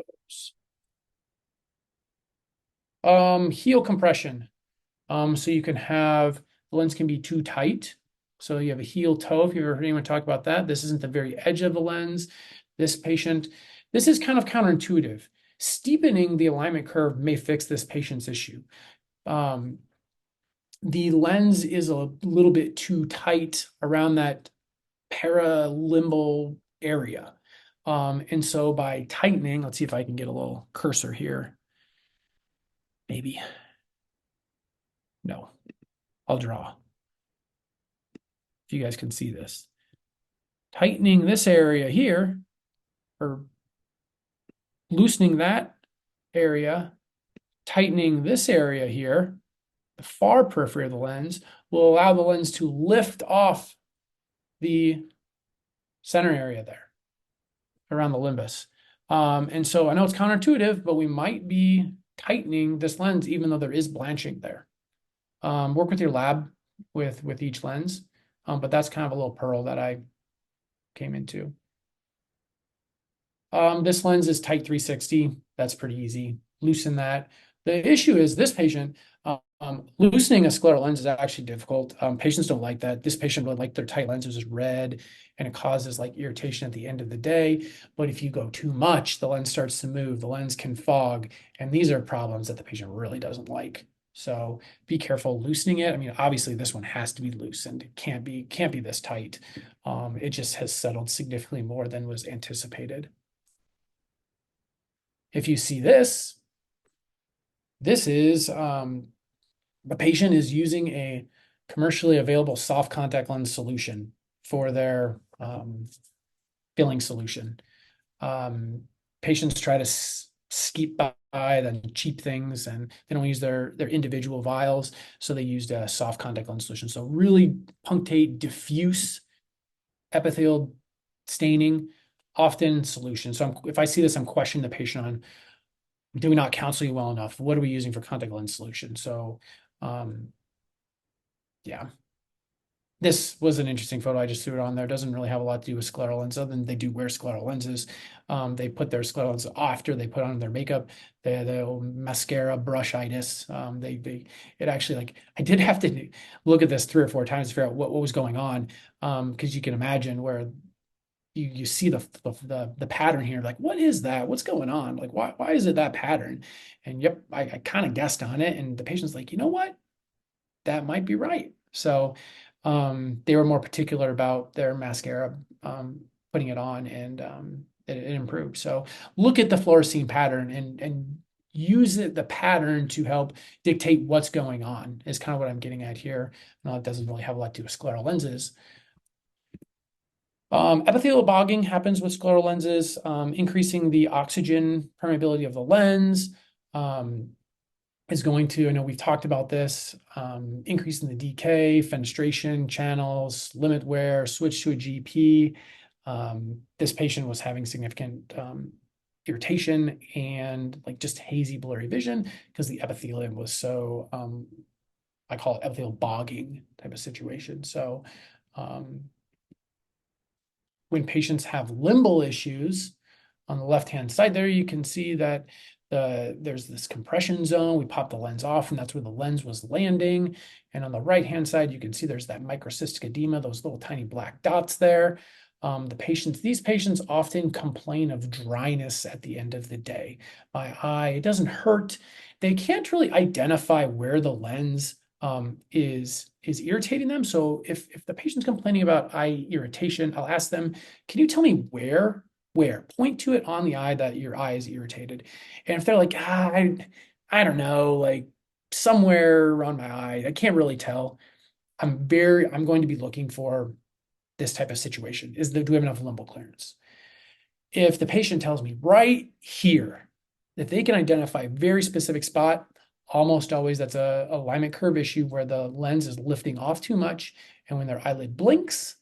photos. Heel compression. So you can have, the lens can be too tight. So you have a heel toe, if you've ever heard anyone talk about that. This isn't the very edge of the lens. This patient, this is kind of counterintuitive. Steepening the alignment curve may fix this patient's issue. The lens is a little bit too tight around that paralimbal area. And so by tightening, let's see if I can get a little cursor here. Maybe. No, I'll draw. If you guys can see this. Tightening this area here, or loosening that area, tightening this area here, the far periphery of the lens, will allow the lens to lift off the center area there, around the limbus. And so I know it's counterintuitive, but we might be tightening this lens even though there is blanching there. Work with your lab with each lens, but that's kind of a little pearl that I came into. This lens is tight 360. That's pretty easy. Loosen that. The issue is this patient, loosening a scleral lens is actually difficult. Patients don't like that. This patient would like their tight lenses is red, and it causes like irritation at the end of the day. But if you go too much, the lens starts to move, the lens can fog, and these are problems that the patient really doesn't like. So be careful loosening it. I mean, obviously this one has to be loosened. It can't be this tight. It just has settled significantly more than was anticipated. If you see this, this is the patient is using a commercially available soft contact lens solution for their filling solution. Patients try to skeep by the cheap things and they don't use their individual vials, so they used a soft contact lens solution. So really punctate, diffuse epithelial staining, often solution. So if I see this, I'm questioning the patient on, do we not counsel you well enough? What are we using for contact lens solution? So, yeah, this was an interesting photo. I just threw it on there. It doesn't really have a lot to do with scleral lenses, other than they do wear scleral lenses. They put their scleral lenses after they put on their makeup. The mascara brushitis. It actually, like, I did have to look at this 3 or 4 times to figure out what was going on. Because you can imagine where you see the pattern here, like, what is that? What's going on? Like, why is it that pattern? And yep, I kind of guessed on it, and the patient's like, you know what? That might be right. So they were more particular about their mascara, putting it on, and it improved. So look at the fluorescein pattern and use the pattern to help dictate what's going on is kind of what I'm getting at here. No, it doesn't really have a lot to do with scleral lenses. Epithelial bogging happens with scleral lenses, increasing the oxygen permeability of the lens. Is going to, I know we've talked about this, increase in the decay, fenestration, channels, limit wear, switch to a GP. This patient was having significant irritation and like just hazy, blurry vision because the epithelium was so, I call it epithelial bogging type of situation. So when patients have limbal issues, on the left-hand side there, you can see that there's this compression zone. We pop the lens off, and that's where the lens was landing. And on the right-hand side, you can see there's that microcystic edema, those little tiny black dots there. These patients often complain of dryness at the end of the day. My eye, it doesn't hurt. They can't really identify where the lens is irritating them. So if the patient's complaining about eye irritation, I'll ask them, can you tell me where? Point to it on the eye that your eye is irritated. And if they're like, I don't know, like somewhere around my eye, I can't really tell. I'm going to be looking for this type of situation. Do we have enough limbal clearance? If the patient tells me right here, if they can identify a very specific spot, almost always that's a alignment curve issue where the lens is lifting off too much. And when their eyelid blinks,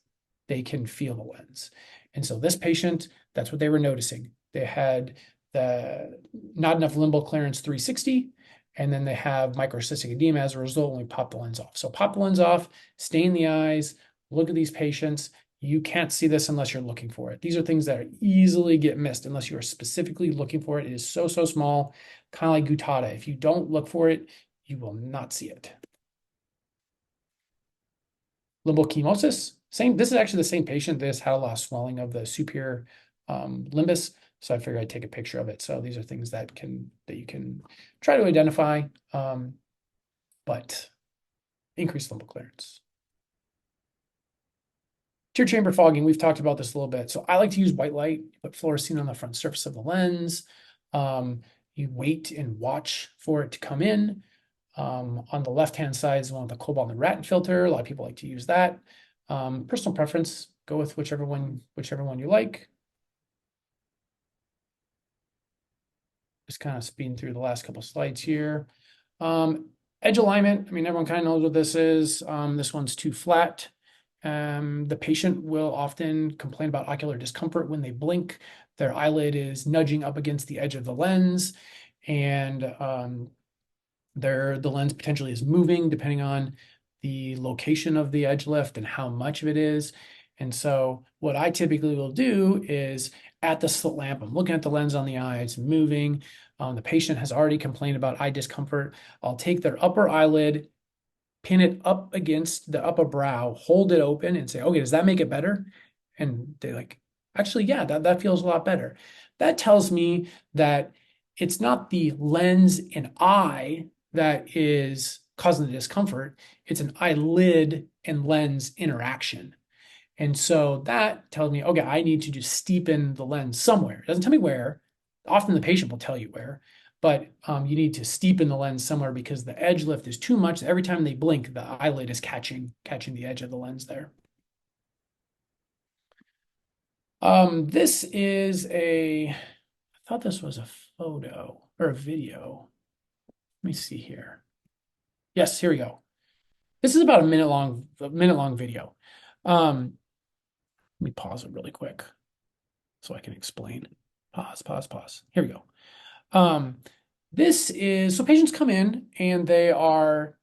they can feel the lens. And so this patient, that's what they were noticing. They had not enough limbal clearance 360, and then they have microcystic edema as a result when we pop the lens off. So pop the lens off, stain the eyes, look at these patients. You can't see this unless you're looking for it. These are things that easily get missed unless you are specifically looking for it. It is so small, kind of like gutata. If you don't look for it, you will not see it. Limbal chemosis, same. This is actually the same patient. This had a lot of swelling of the superior limbus. So I figured I'd take a picture of it. So these are things that you can try to identify, but increased limbal clearance. Tear chamber fogging, we've talked about this a little bit. So I like to use white light, put fluorescein on the front surface of the lens. You wait and watch for it to come in. On the left-hand side is one with the cobalt and rattan filter. A lot of people like to use that. Personal preference, go with whichever one you like. Just kind of speeding through the last couple slides here. Edge alignment, I mean, everyone kind of knows what this is. This one's too flat. The patient will often complain about ocular discomfort when they blink. their eyelid is nudging up against the edge of the lens, and the lens potentially is moving depending on the location of the edge lift and how much of it is. And so what I typically will do is at the slit lamp, I'm looking at the lens on the eye, it's moving. The patient has already complained about eye discomfort. I'll take their upper eyelid, pin it up against the upper brow, hold it open and say, okay, does that make it better? And they're like, actually, yeah, that feels a lot better. That tells me that it's not the lens and eye that is causing the discomfort. It's an eyelid and lens interaction. And so that tells me, okay, I need to just steepen the lens somewhere. It doesn't tell me where. Often the patient will tell you where, but you need to steepen the lens somewhere because the edge lift is too much. Every time they blink, the eyelid is catching the edge of the lens there. This is I thought this was a photo or a video. Let me see here. Yes, here we go. This is about a minute long video. Let me pause it really quick so I can explain. Pause. Here we go. This is, so patients come in and they are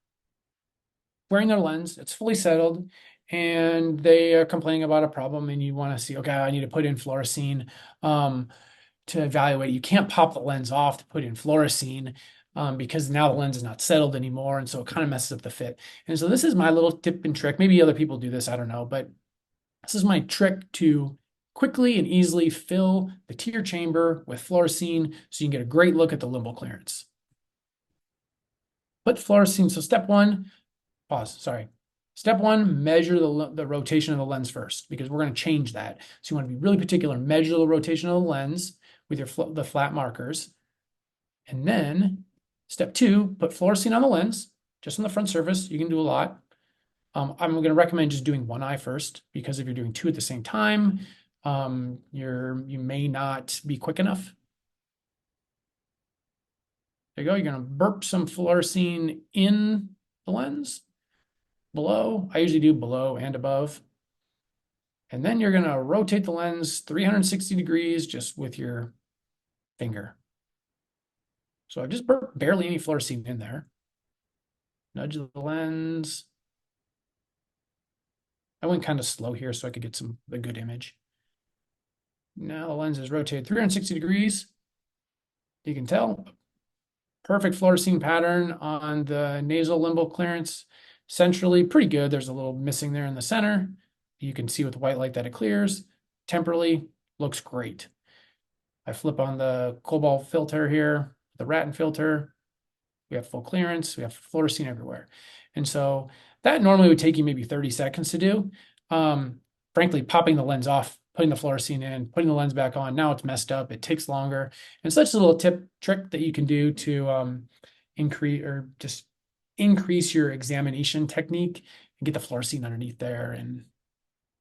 wearing their lens, it's fully settled, and they are complaining about a problem, and you want to see, okay, I need to put in fluorescein to evaluate. You can't pop the lens off to put in fluorescein because now the lens is not settled anymore, and so it kind of messes up the fit. And so this is my little tip and trick. Maybe other people do this, I don't know, but this is my trick to quickly and easily fill the tear chamber with fluorescein so you can get a great look at the limbal clearance. Put fluorescein, so step one, pause, sorry. Step one, measure the rotation of the lens first, because we're going to change that. So you want to be really particular, measure the rotation of the lens with the flat markers. And then step two, put fluorescein on the lens, just on the front surface. You can do a lot. I'm going to recommend just doing one eye first, because if you're doing two at the same time, you may not be quick enough. There you go. You're going to burp some fluorescein in the lens, below. I usually do below and above. And then you're going to rotate the lens 360 degrees just with your finger. So I just burped barely any fluorescein in there. Nudge the lens. I went kind of slow here so I could get a good image. Now the lens is rotated 360 degrees. You can tell. Perfect fluorescein pattern on the nasal limbal clearance. Centrally, pretty good. There's a little missing there in the center. You can see with the white light that it clears. Temporally, looks great. I flip on the cobalt filter here, the Ratten filter. We have full clearance. We have fluorescein everywhere. And so that normally would take you maybe 30 seconds to do. Frankly, popping the lens off, putting the fluorescein in, putting the lens back on, now it's messed up. It takes longer. And such a little trick that you can do to increase your examination technique and get the fluorescein underneath there and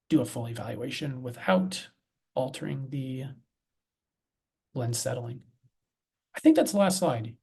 do a full evaluation without altering the lens settling. I think that's the last slide.